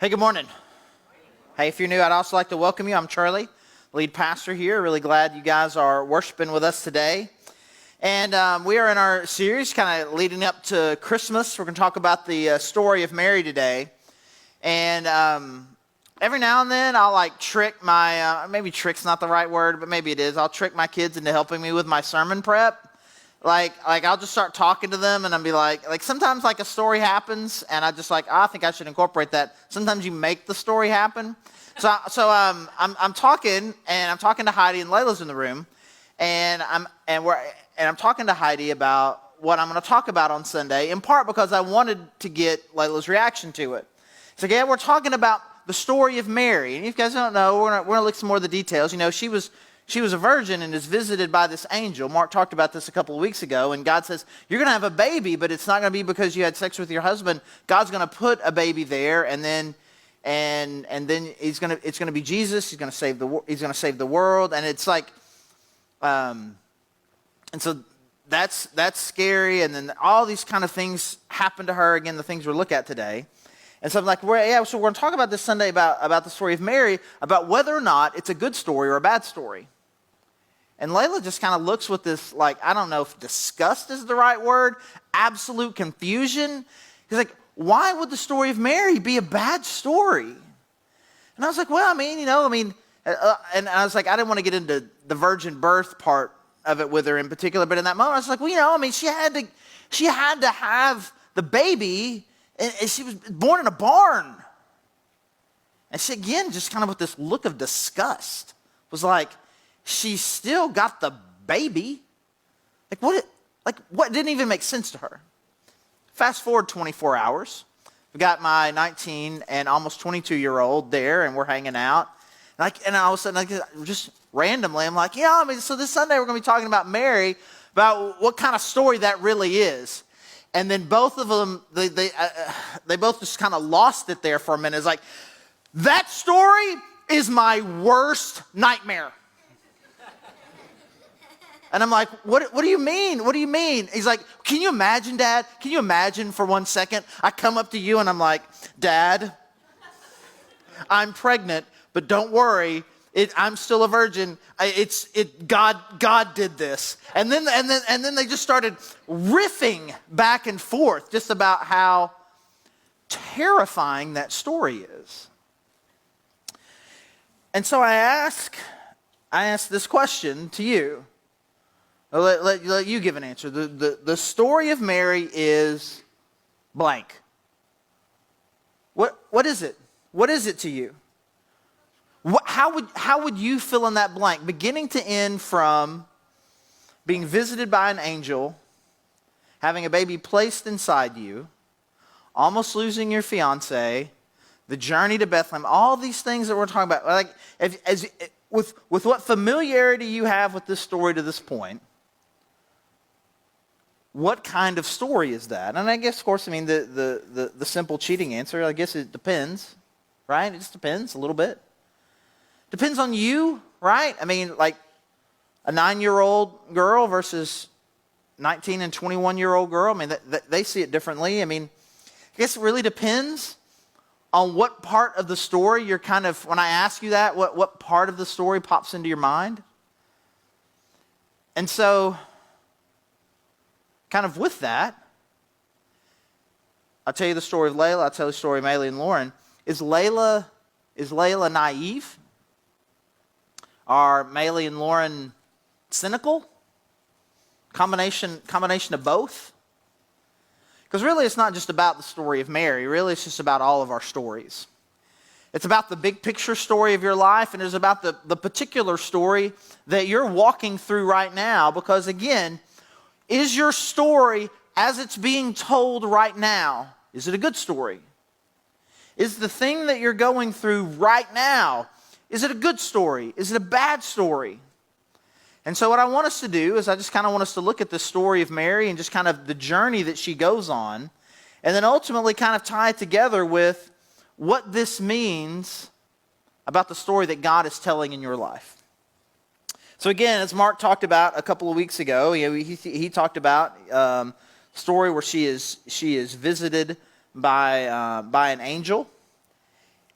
Hey, good morning. Hey, if you're new, I'd also like to welcome you. I'm Charlie, lead pastor here. Really glad you guys are worshiping with us today. And we are in our series kind of leading up to Christmas. We're going to talk about the story of Mary today. And every now and then I'll trick my, maybe trick's not the right word, but maybe it is. I'll trick my kids into helping me with my sermon prep. Like I'll just start talking to them and I'll be like sometimes a story happens and I just I think I should incorporate that. Sometimes you make the story happen. So I'm talking to Heidi, and Layla's in the room, and I'm talking to Heidi about what I'm going to talk about on Sunday, in part because I wanted to get Layla's reaction to it. So we're talking about the story of Mary, and if you guys don't know, we're going to look some more of the details. You know, she was a virgin and is visited by this angel. Mark talked about this a couple of weeks ago, and God says, you're going to have a baby, but it's not going to be because you had sex with your husband. God's going to put a baby there, and then it's going to be Jesus. He's going to save the world, and it's and so that's scary. And then all these kind of things happen to her. Again, the things we'll look at today. And so so we're going to talk about this Sunday about the story of Mary, about whether or not it's a good story or a bad story. And Layla just kind of looks with this, I don't know if disgust is the right word, absolute confusion. He's like, why would the story of Mary be a bad story? And I was like, well, and I was like, I didn't want to get into the virgin birth part of it with her in particular, but in that moment, I was like, she had to have the baby, and she was born in a barn. And she, again, just kind of with this look of disgust, was like, she still got the baby. What didn't even make sense to her? Fast forward 24 hours. We got my 19 and almost 22-year-old there, and we're hanging out. And all of a sudden, just randomly, I'm like, so this Sunday we're going to be talking about Mary, about what kind of story that really is. And then both of them, they both just kind of lost it there for a minute. It's like, that story is my worst nightmare. And I'm like, what do you mean? What do you mean? He's like, can you imagine, Dad? Can you imagine for 1 second? I come up to you and I'm like, Dad, I'm pregnant, but don't worry. I'm still a virgin. God did this. And then they just started riffing back and forth just about how terrifying that story is. And so I ask this question to you. Let you give an answer. The story of Mary is blank. What is it? What is it to you? How would you fill in that blank, beginning to end, from being visited by an angel, having a baby placed inside you, almost losing your fiance, the journey to Bethlehem, all these things that we're talking about, with what familiarity you have with this story to this point, what kind of story is that? And I guess, of course, the simple cheating answer, I guess it depends, right? It just depends a little bit. Depends on you, right? A 9-year-old girl versus 19 and 21-year-old girl, they see it differently. I guess it really depends on what part of the story you're when I ask you that, what part of the story pops into your mind. And so, with that, I'll tell you the story of Layla, I'll tell you the story of Maylee and Lauren. Is Layla naive? Are Maylee and Lauren cynical? Combination of both? Because really it's not just about the story of Mary. Really it's just about all of our stories. It's about the big picture story of your life, and it's about the particular story that you're walking through right now. Because again, is your story as it's being told right now, is it a good story? Is the thing that you're going through right now, is it a good story? Is it a bad story? And so what I want us to do is I just want us to look at the story of Mary and just the journey that she goes on, and then ultimately tie it together with what this means about the story that God is telling in your life. So again, as Mark talked about a couple of weeks ago, he talked about a story where she is visited by an angel.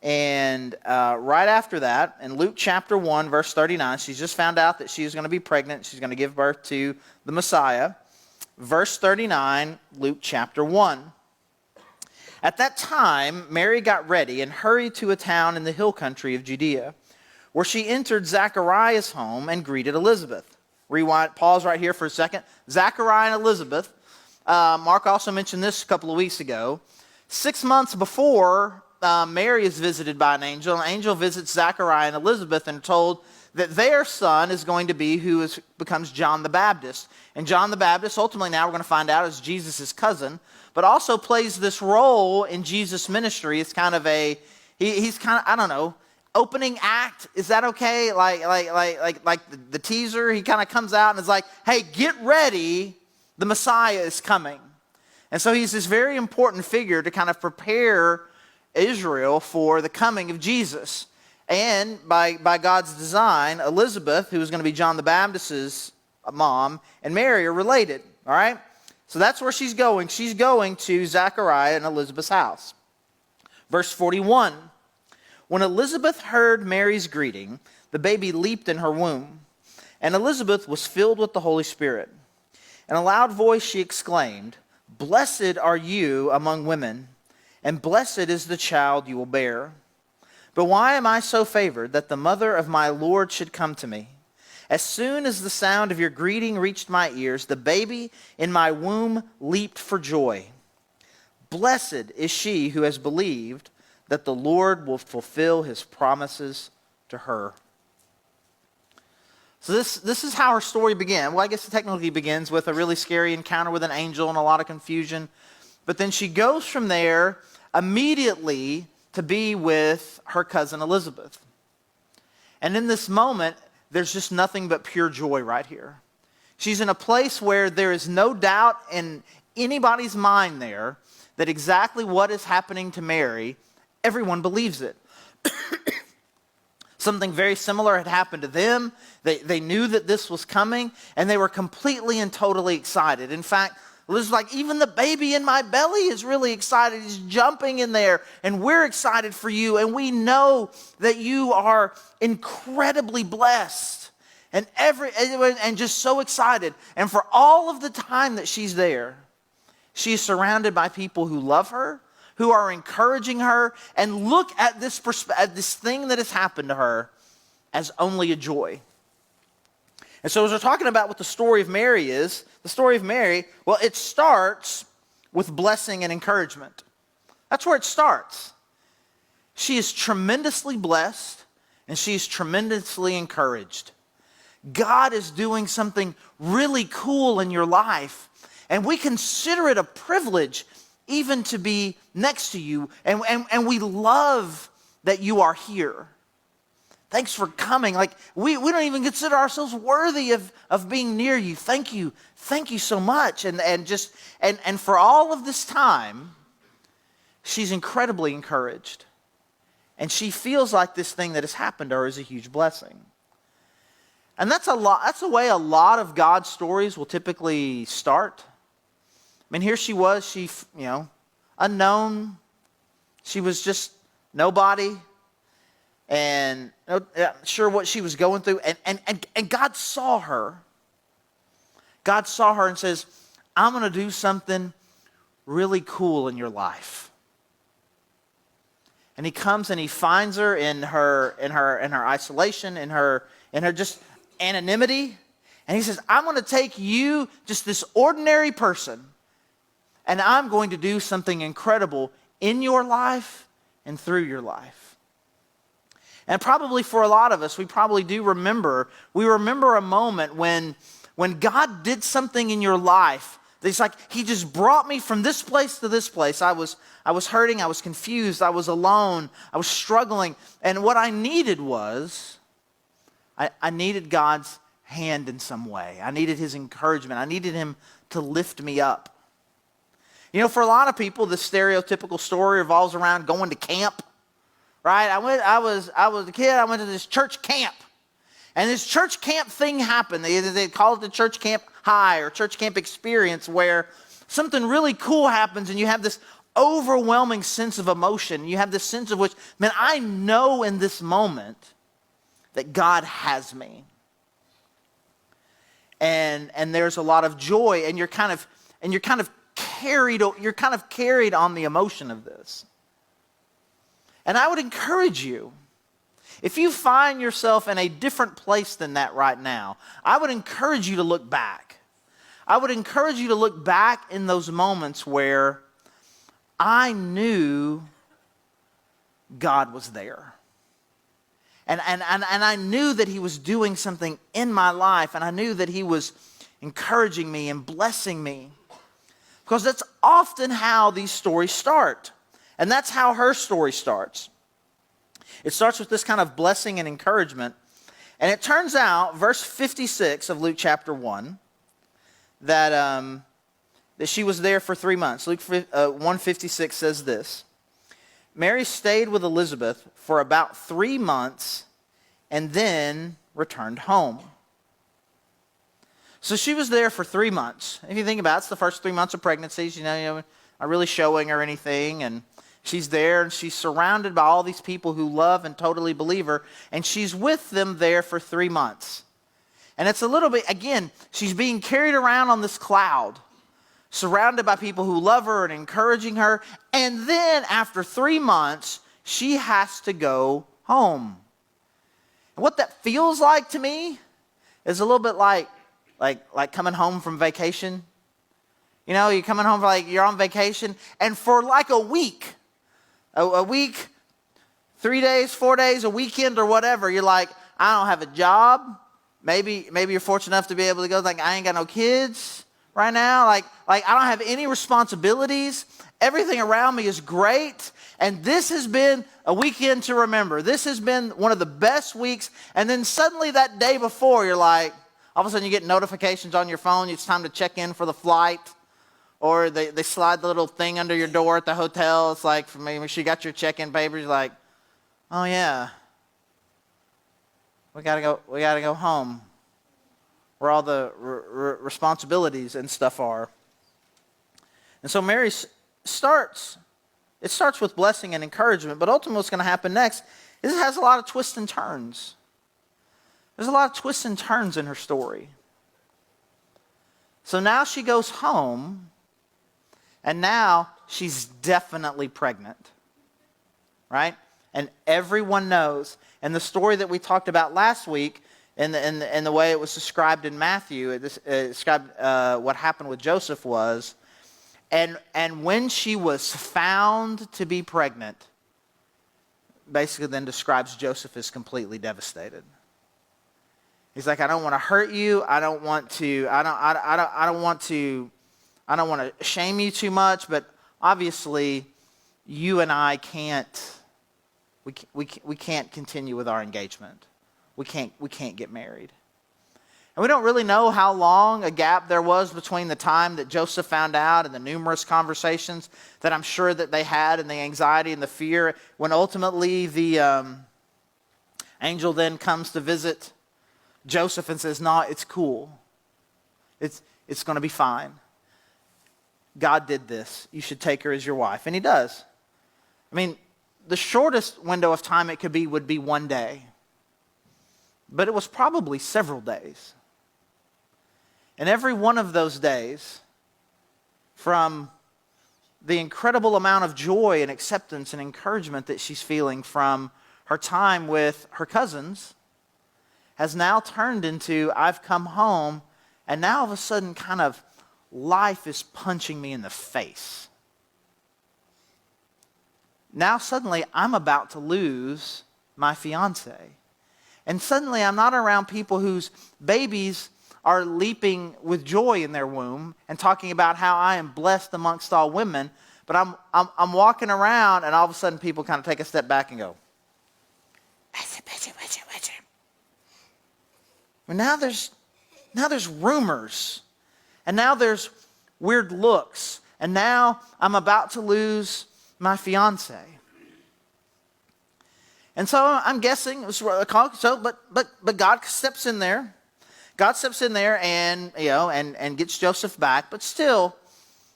And right after that, in Luke chapter 1, verse 39, she's just found out that she's going to be pregnant. She's going to give birth to the Messiah. Verse 39, Luke chapter 1. At that time, Mary got ready and hurried to a town in the hill country of Judea, where she entered Zachariah's home and greeted Elizabeth. Rewind, pause right here for a second. Zachariah and Elizabeth. Mark also mentioned this a couple of weeks ago. 6 months before Mary is visited by an angel visits Zachariah and Elizabeth and told that their son is going to be becomes John the Baptist. And John the Baptist, ultimately now we're going to find out, is Jesus' cousin, but also plays this role in Jesus' ministry. It's kind of he's kind of, I don't know, opening act. Is that okay? Like the teaser, he kind of comes out and is like, hey, get ready, the Messiah is coming. And so he's this very important figure to kind of prepare Israel for the coming of Jesus. And by God's design, Elizabeth, who is going to be John the Baptist's mom, and Mary are related, all right? So that's where she's going. She's going to Zachariah and Elizabeth's house. Verse 41, when Elizabeth heard Mary's greeting, the baby leaped in her womb, and Elizabeth was filled with the Holy Spirit. In a loud voice she exclaimed, "Blessed are you among women, and blessed is the child you will bear. But why am I so favored that the mother of my Lord should come to me? As soon as the sound of your greeting reached my ears, the baby in my womb leaped for joy. Blessed is she who has believed that the Lord will fulfill his promises to her." So this is how her story began. Well, I guess it technically begins with a really scary encounter with an angel and a lot of confusion. But then she goes from there immediately to be with her cousin Elizabeth. And in this moment, there's just nothing but pure joy right here. She's in a place where there is no doubt in anybody's mind there that exactly what is happening to Mary, everyone believes it. Something very similar had happened to them. They knew that this was coming, and they were completely and totally excited. In fact, it was like, even the baby in my belly is really excited. He's jumping in there, and we're excited for you, and we know that you are incredibly blessed, and just so excited. And for all of the time that she's there, she's surrounded by people who love her, who are encouraging her, and look at this thing that has happened to her as only a joy. And so as we're talking about what the story of Mary is, the story of Mary, well, it starts with blessing and encouragement. That's where it starts. She is tremendously blessed, and she's tremendously encouraged. God is doing something really cool in your life, and we consider it a privilege even to be next to you, and we love that you are here. Thanks for coming. Like, we don't even consider ourselves worthy of being near you. Thank you so much. And for all of this time, she's incredibly encouraged. And she feels like this thing that has happened to her is a huge blessing. And that's the way a lot of God's stories will typically start. I mean, here she was, unknown. She was just nobody. And not sure what she was going through. And God saw her. God saw her and says, I'm going to do something really cool in your life. And he comes and he finds her in her isolation, in her just anonymity. And he says, I'm going to take you, just this ordinary person, and I'm going to do something incredible in your life and through your life. And probably for a lot of us, we probably do remember a moment when God did something in your life. It's like he just brought me from this place to this place. I was hurting, I was confused, I was alone, I was struggling. And what I needed was, I needed God's hand in some way. I needed his encouragement. I needed him to lift me up. For a lot of people, the stereotypical story revolves around going to camp. Right? I was a kid, I went to this church camp. And this church camp thing happened. They call it the church camp high or church camp experience, where something really cool happens and you have this overwhelming sense of emotion. You have this sense of which, man, I know in this moment that God has me. And there's a lot of joy, and you're kind of carried on the emotion of this. And I would encourage you, if you find yourself in a different place than that right now, I would encourage you to look back. I would encourage you to look back in those moments where I knew God was there. And I knew that he was doing something in my life, and I knew that he was encouraging me and blessing me. Because that's often how these stories start. And that's how her story starts. It starts with this kind of blessing and encouragement. And it turns out, verse 56 of Luke chapter 1, that she was there for 3 months. Luke 1:56 says this: Mary stayed with Elizabeth for about 3 months and then returned home. So she was there for 3 months. If you think about it, it's the first 3 months of pregnancies, you know, not really showing her anything. And she's there and she's surrounded by all these people who love and totally believe her. And she's with them there for 3 months. And it's a little bit, again, she's being carried around on this cloud, surrounded by people who love her and encouraging her. And then after 3 months, she has to go home. And what that feels like to me is a little bit like coming home from vacation. You know, you're coming home, you're on vacation, and for like a week, 3 days, 4 days, a weekend or whatever, you're like, I don't have a job. Maybe you're fortunate enough to be able to go, I ain't got no kids right now. Like I don't have any responsibilities. Everything around me is great. And this has been a weekend to remember. This has been one of the best weeks. And then suddenly that day before, you're like, all of a sudden you get notifications on your phone. It's time to check in for the flight. Or they slide the little thing under your door at the hotel. It's like, for me, make sure you got your check-in papers. You're like, oh yeah, we gotta go home, where all the responsibilities and stuff are. And so Mary starts with blessing and encouragement, but ultimately what's going to happen next is it has a lot of twists and turns. There's a lot of twists and turns in her story. So now she goes home, and now she's definitely pregnant, right? And everyone knows. And the story that we talked about last week, in the way it was described in Matthew, it described what happened with Joseph was, and when she was found to be pregnant, basically then describes Joseph as completely devastated. He's like, I don't want to hurt you. I don't want to shame you too much, but obviously you and I can't continue with our engagement. We can't get married. And we don't really know how long a gap there was between the time that Joseph found out and the numerous conversations that I'm sure that they had, and the anxiety and the fear, when ultimately the angel then comes to visit Joseph and says, no, it's cool. It's going to be fine. God did this. You should take her as your wife. And he does. I mean, the shortest window of time it could be would be 1 day. But it was probably several days. And every one of those days, from the incredible amount of joy and acceptance and encouragement that she's feeling from her time with her cousins, has now turned into, I've come home, and now all of a sudden kind of life is punching me in the face. Now suddenly I'm about to lose my fiance. And suddenly I'm not around people whose babies are leaping with joy in their womb and talking about how I am blessed amongst all women, but I'm walking around, and all of a sudden people kind of take a step back and go, well, now there's rumors, and now there's weird looks, and now I'm about to lose my fiance. And so I'm guessing it was a call. So, but God steps in there. God steps in there and gets Joseph back. But still,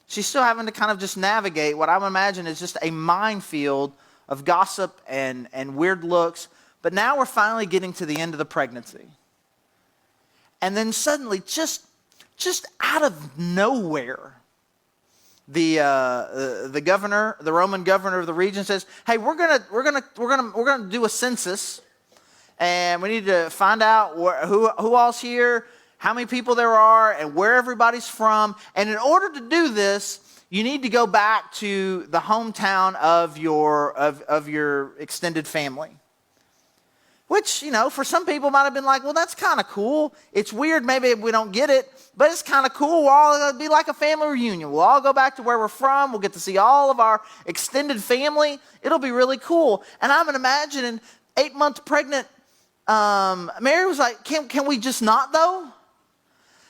She's still having to kind of just navigate what I would imagine is just a minefield of gossip and weird looks. But now we're finally getting to the end of the pregnancy. And then suddenly, just out of nowhere, the governor, the Roman governor of the region says, "Hey, we're gonna do a census, and we need to find out who all's here, how many people there are, and where everybody's from. And in order to do this, you need to go back to the hometown of your extended family." Which, for some people might have been like, well, that's kind of cool. It's weird maybe if we don't get it, but it's kind of cool. We're all going to be like a family reunion. We'll all go back to where we're from. We'll get to see all of our extended family. It'll be really cool. And I'm imagining 8-month pregnant Mary was like, can we just not though?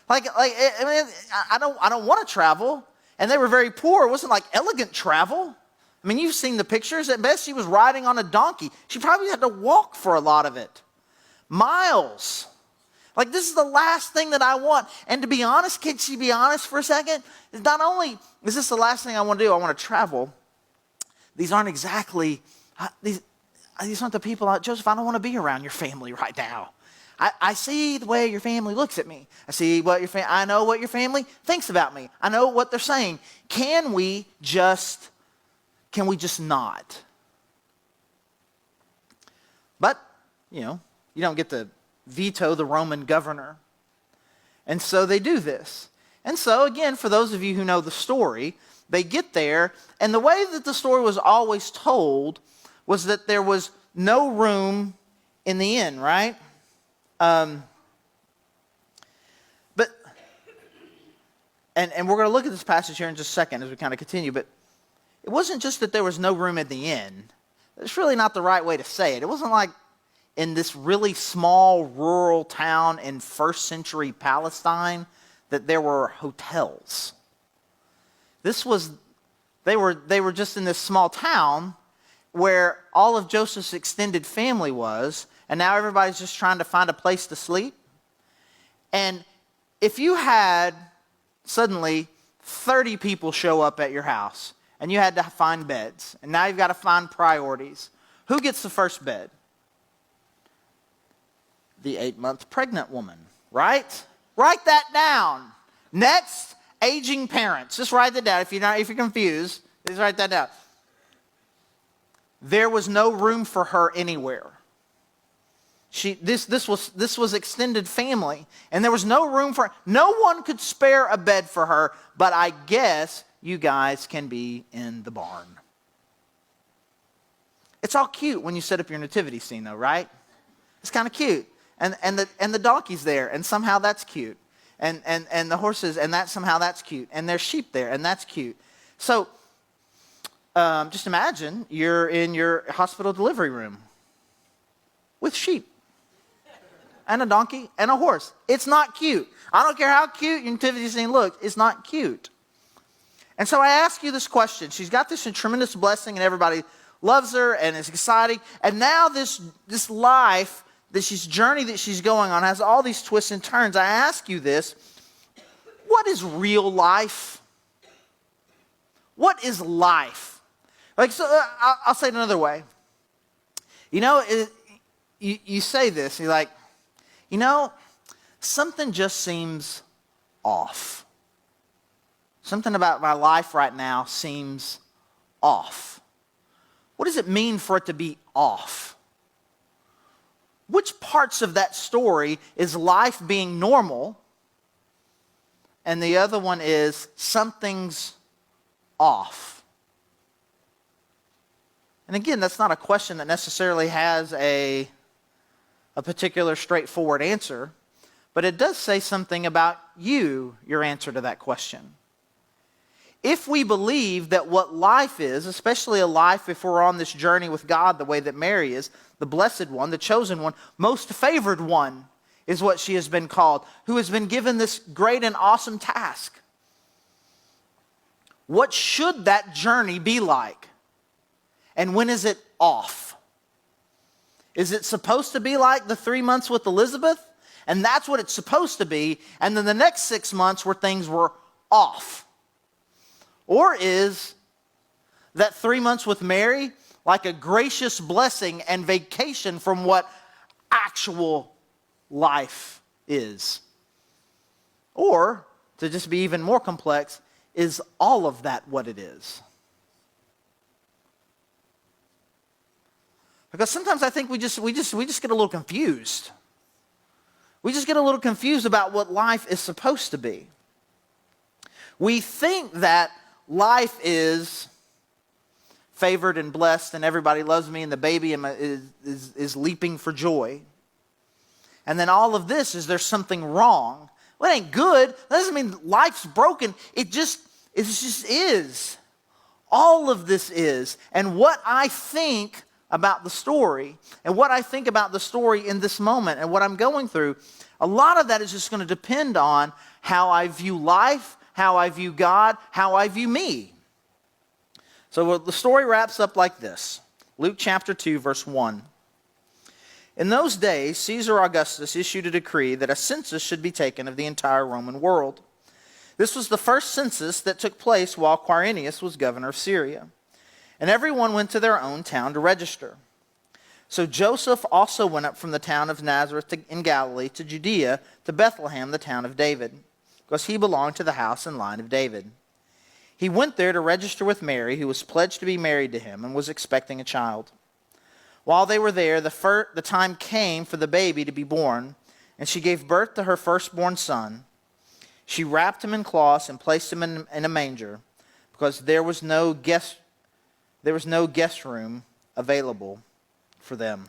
I don't want to travel. And they were very poor. It wasn't like elegant travel. I mean, you've seen the pictures. At best, she was riding on a donkey. She probably had to walk for a lot of it. Miles. Like, this is the last thing that I want. And to be honest, can she be honest for a second? Not only is this the last thing I want to do, I want to travel. These aren't exactly, these aren't the people, Joseph, I don't want to be around your family right now. I see the way your family looks at me. I know what your family thinks about me. I know what they're saying. Can we just not? But, you don't get to veto the Roman governor. And so they do this. And so, again, for those of you who know the story, they get there, and the way that the story was always told was that there was no room in the inn, right? And we're going to look at this passage here in just a second as we kind of continue, but it wasn't just that there was no room at the inn. It's really not the right way to say it. It wasn't like in this really small rural town in first century Palestine that there were hotels. They were just in this small town where all of Joseph's extended family was, and now everybody's just trying to find a place to sleep. And if you had suddenly 30 people show up at your house, and you had to find beds, and now you've got to find priorities, who gets the first bed? The 8-month pregnant woman, right? Write that down. Next, aging parents. Just write that down. If you're confused, just write that down. There was no room for her anywhere. This was extended family, and there was no room for her. No one could spare a bed for her, but I guess you guys can be in the barn. It's all cute when you set up your nativity scene, though, right? It's kind of cute, and the donkey's there, and somehow that's cute, and the horses, and somehow that's cute, and there's sheep there, and that's cute. So just imagine you're in your hospital delivery room with sheep and a donkey and a horse. It's not cute. I don't care how cute your nativity scene looks. It's not cute. And so I ask you this question. She's got this tremendous blessing, and everybody loves her, and it's exciting. And now this life, this journey that she's going on has all these twists and turns. I ask you this. What is real life? What is life? I'll say it another way. You say this, you're like, something just seems off. Something about my life right now seems off. What does it mean for it to be off? Which parts of that story is life being normal, and the other one is something's off? And again, that's not a question that necessarily has a particular straightforward answer, but it does say something about your answer to that question. If we believe that what life is, especially a life if we're on this journey with God the way that Mary is, the blessed one, the chosen one, most favored one is what she has been called, who has been given this great and awesome task. What should that journey be like? And when is it off? Is it supposed to be like the 3 months with Elizabeth? And that's what it's supposed to be. And then the next 6 months where things were off. Or is that 3 months with Mary like a gracious blessing and vacation from what actual life is? Or, to just be even more complex, is all of that what it is? Because sometimes I think we just get a little confused. We just get a little confused about what life is supposed to be. We think that life is favored and blessed and everybody loves me and the baby is leaping for joy. And then all of this is there's something wrong. Well, it ain't good. That doesn't mean life's broken. It just is. All of this is. And what I think about the story and what I think about the story in this moment and what I'm going through, a lot of that is just going to depend on how I view life, how I view God, how I view me. So the story wraps up like this. Luke chapter 2, verse 1. In those days, Caesar Augustus issued a decree that a census should be taken of the entire Roman world. This was the first census that took place while Quirinius was governor of Syria. And everyone went to their own town to register. So Joseph also went up from the town of Nazareth in Galilee to Judea, to Bethlehem, the town of David, because he belonged to the house and line of David. He went there to register with Mary, who was pledged to be married to him and was expecting a child. While they were there, the time came for the baby to be born, and she gave birth to her firstborn son. She wrapped him in cloths and placed him in a manger, because there was no guest room available for them.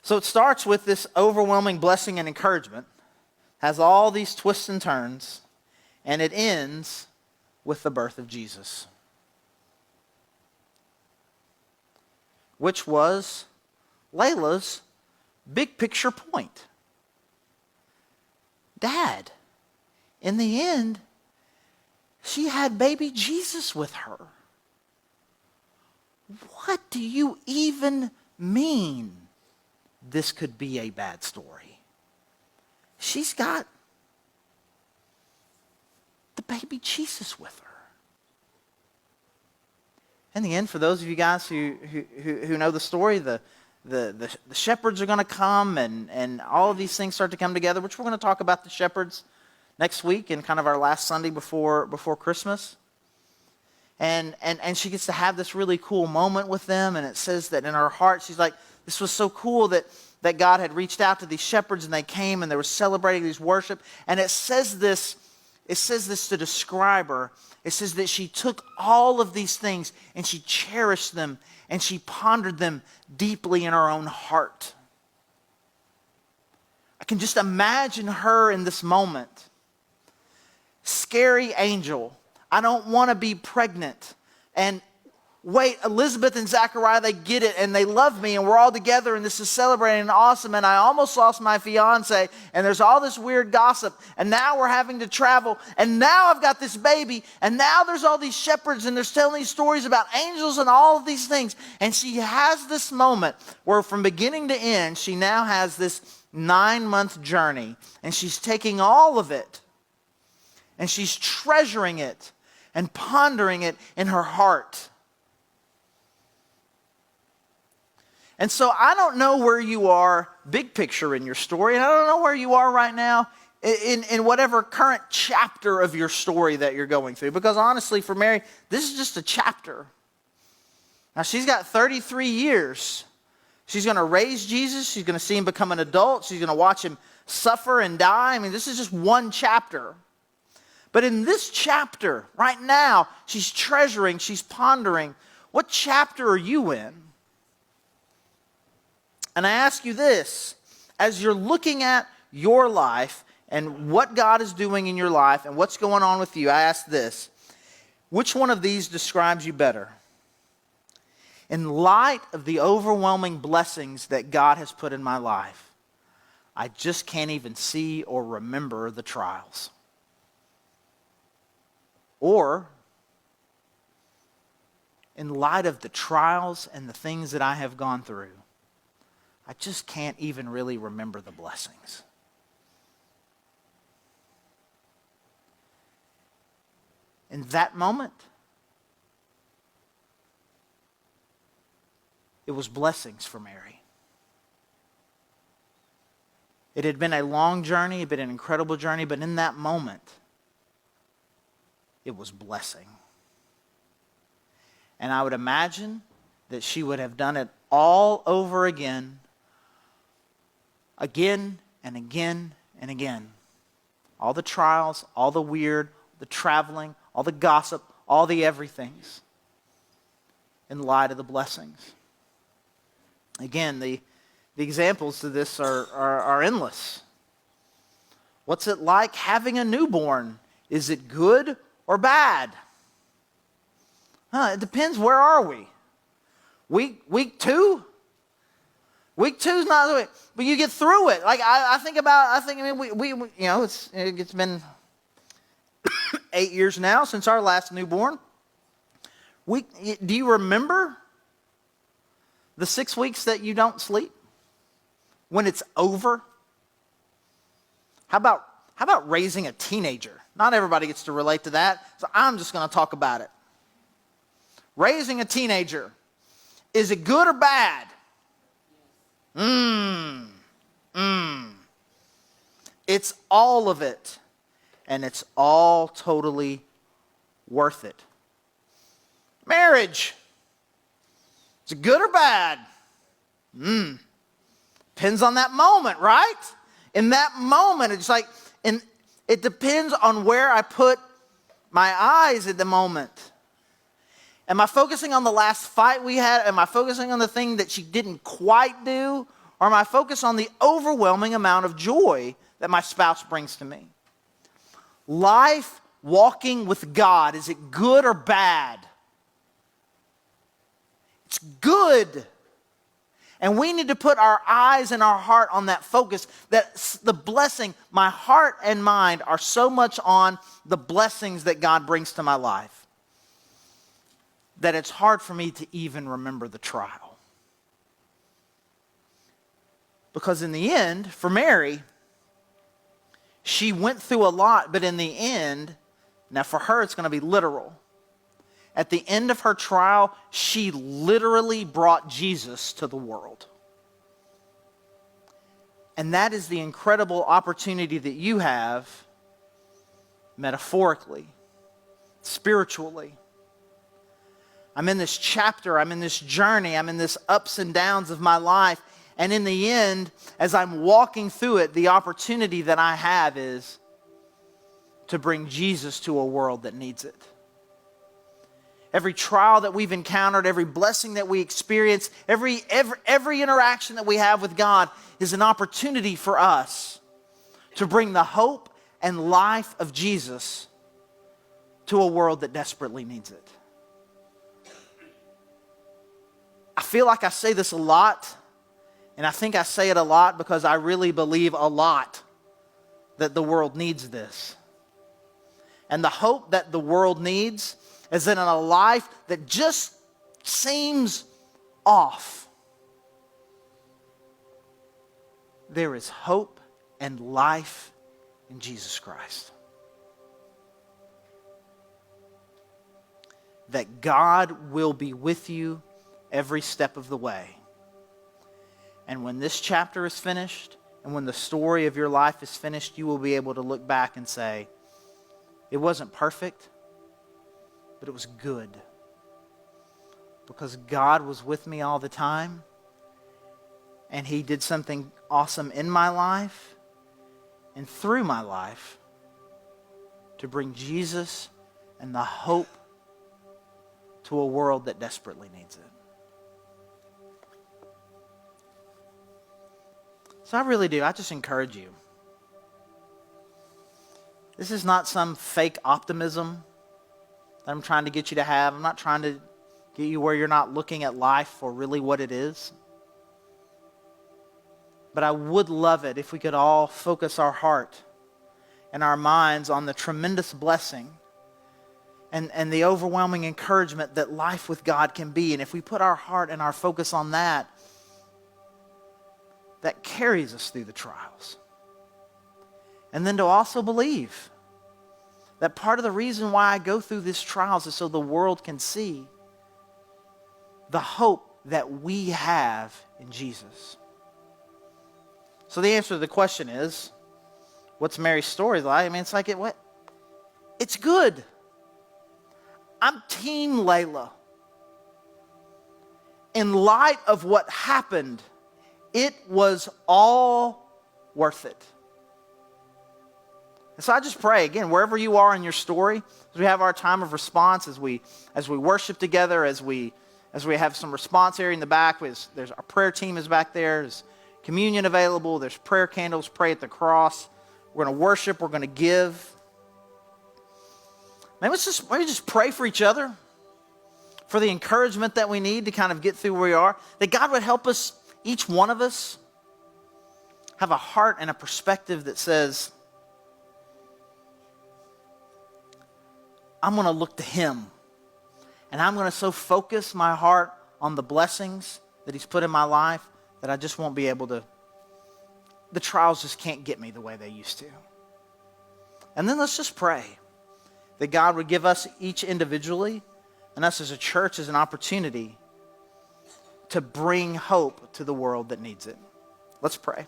So it starts with this overwhelming blessing and encouragement, has all these twists and turns, and it ends with the birth of Jesus, which was Layla's big picture point. Dad, in the end, she had baby Jesus with her. What do you even mean this could be a bad story? She's got the baby Jesus with her. In the end, for those of you guys who know the story, the shepherds are going to come and all of these things start to come together, which we're going to talk about the shepherds next week in kind of our last Sunday before Christmas. And she gets to have this really cool moment with them, and it says that in her heart, she's like, this was so cool that God had reached out to these shepherds and they came and they were celebrating these worship. And it says this to describe her. It says that she took all of these things and she cherished them and she pondered them deeply in her own heart. I can just imagine her in this moment. Scary angel. I don't want to be pregnant. And wait, Elizabeth and Zachariah, they get it and they love me and we're all together and this is celebrating and awesome, and I almost lost my fiance and there's all this weird gossip and now we're having to travel and now I've got this baby and now there's all these shepherds and they're telling these stories about angels and all of these things. And she has this moment where from beginning to end, she now has this 9-month journey and she's taking all of it and she's treasuring it and pondering it in her heart. And so I don't know where you are, big picture in your story, and I don't know where you are right now in whatever current chapter of your story that you're going through. Because honestly, for Mary, this is just a chapter. Now, she's got 33 years. She's going to raise Jesus. She's going to see him become an adult. She's going to watch him suffer and die. I mean, this is just one chapter. But in this chapter, right now, she's treasuring, she's pondering. What chapter are you in? And I ask you this, as you're looking at your life and what God is doing in your life and what's going on with you, I ask this, which one of these describes you better? In light of the overwhelming blessings that God has put in my life, I just can't even see or remember the trials. Or, in light of the trials and the things that I have gone through, I just can't even really remember the blessings. in that moment, it was blessings for Mary. It had been a long journey, it had been an incredible journey, but in that moment, it was blessing. And I would imagine that she would have done it all over again and again and again. All the trials, all the weird, the traveling, all the gossip, all the everythings, in light of the blessings. Again, the examples to this are endless. What's it like having a newborn? Is it good or bad? It depends. Where are we? Week 2? Week 2 is not the way, but you get through it. Like it's been 8 years now since our last newborn. Do you remember the 6 weeks that you don't sleep when it's over? How about raising a teenager? Not everybody gets to relate to that, so I'm just going to talk about it. Raising a teenager, is it good or bad? It's all of it, and it's all totally worth it. Marriage, is it good or bad? Depends on that moment, right? In that moment, it's like, and it depends on where I put my eyes at the moment. Am I focusing on the last fight we had? Am I focusing on the thing that she didn't quite do? Or am I focused on the overwhelming amount of joy that my spouse brings to me? Life walking with God, is it good or bad? It's good. And we need to put our eyes and our heart on that focus, that the blessing, my heart and mind are so much on the blessings that God brings to my life that it's hard for me to even remember the trial. Because in the end, for Mary, she went through a lot, but in the end, now for her it's going to be literal. At the end of her trial, she literally brought Jesus to the world. And that is the incredible opportunity that you have, metaphorically, spiritually. I'm in this chapter, I'm in this journey, I'm in this ups and downs of my life. And in the end, as I'm walking through it, the opportunity that I have is to bring Jesus to a world that needs it. Every trial that we've encountered, every blessing that we experience, every interaction that we have with God is an opportunity for us to bring the hope and life of Jesus to a world that desperately needs it. I feel like I say this a lot, and I think I say it a lot because I really believe a lot that the world needs this. And the hope that the world needs is that in a life that just seems off, there is hope and life in Jesus Christ. That God will be with you every step of the way. And when this chapter is finished, and when the story of your life is finished, you will be able to look back and say, it wasn't perfect, but it was good. Because God was with me all the time, and He did something awesome in my life and through my life to bring Jesus and the hope to a world that desperately needs it. So I really do. I just encourage you. This is not some fake optimism that I'm trying to get you to have. I'm not trying to get you where you're not looking at life for really what it is. But I would love it if we could all focus our heart and our minds on the tremendous blessing and the overwhelming encouragement that life with God can be. And if we put our heart and our focus on that, that carries us through the trials. And then to also believe that part of the reason why I go through these trials is so the world can see the hope that we have in Jesus. So the answer to the question is, what's Mary's story like? I mean, it's like, it's good. I'm Team Layla. In light of what happened, it was all worth it. And so I just pray, again, wherever you are in your story, as we have our time of response, as we worship together, as we have some response area in the back, there's our prayer team is back there, there's communion available, there's prayer candles, pray at the cross. We're going to worship, we're going to give. Maybe just pray for each other, for the encouragement that we need to kind of get through where we are, that God would help us, each one of us, have a heart and a perspective that says, I'm going to look to Him. And I'm going to so focus my heart on the blessings that He's put in my life that I just won't be able to, the trials just can't get me the way they used to. And then let's just pray that God would give us each individually and us as a church as an opportunity to bring hope to the world that needs it. Let's pray.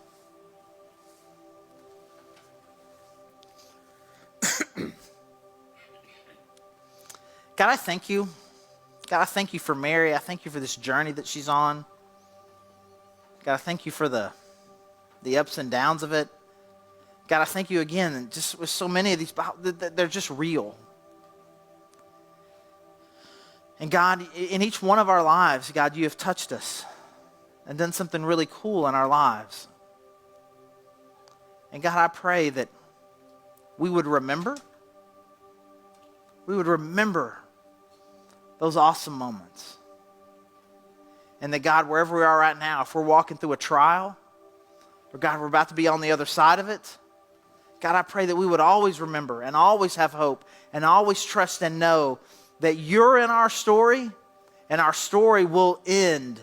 God, I thank you. God, I thank you for Mary. I thank you for this journey that she's on. God, I thank you for the ups and downs of it. God, I thank you again, just with so many of these, they're just real. And God, in each one of our lives, God, you have touched us and done something really cool in our lives. And God, I pray that we would remember those awesome moments. And that God, wherever we are right now, if we're walking through a trial, or God, we're about to be on the other side of it, God, I pray that we would always remember and always have hope and always trust and know that you're in our story and our story will end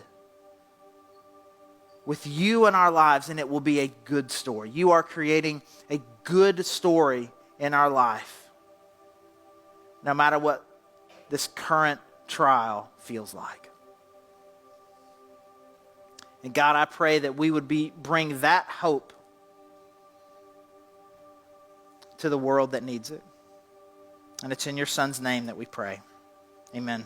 with you in our lives and it will be a good story. You are creating a good story in our life, no matter what this current trial feels like. And God, I pray that we would bring that hope to the world that needs it. And it's in your Son's name that we pray. Amen.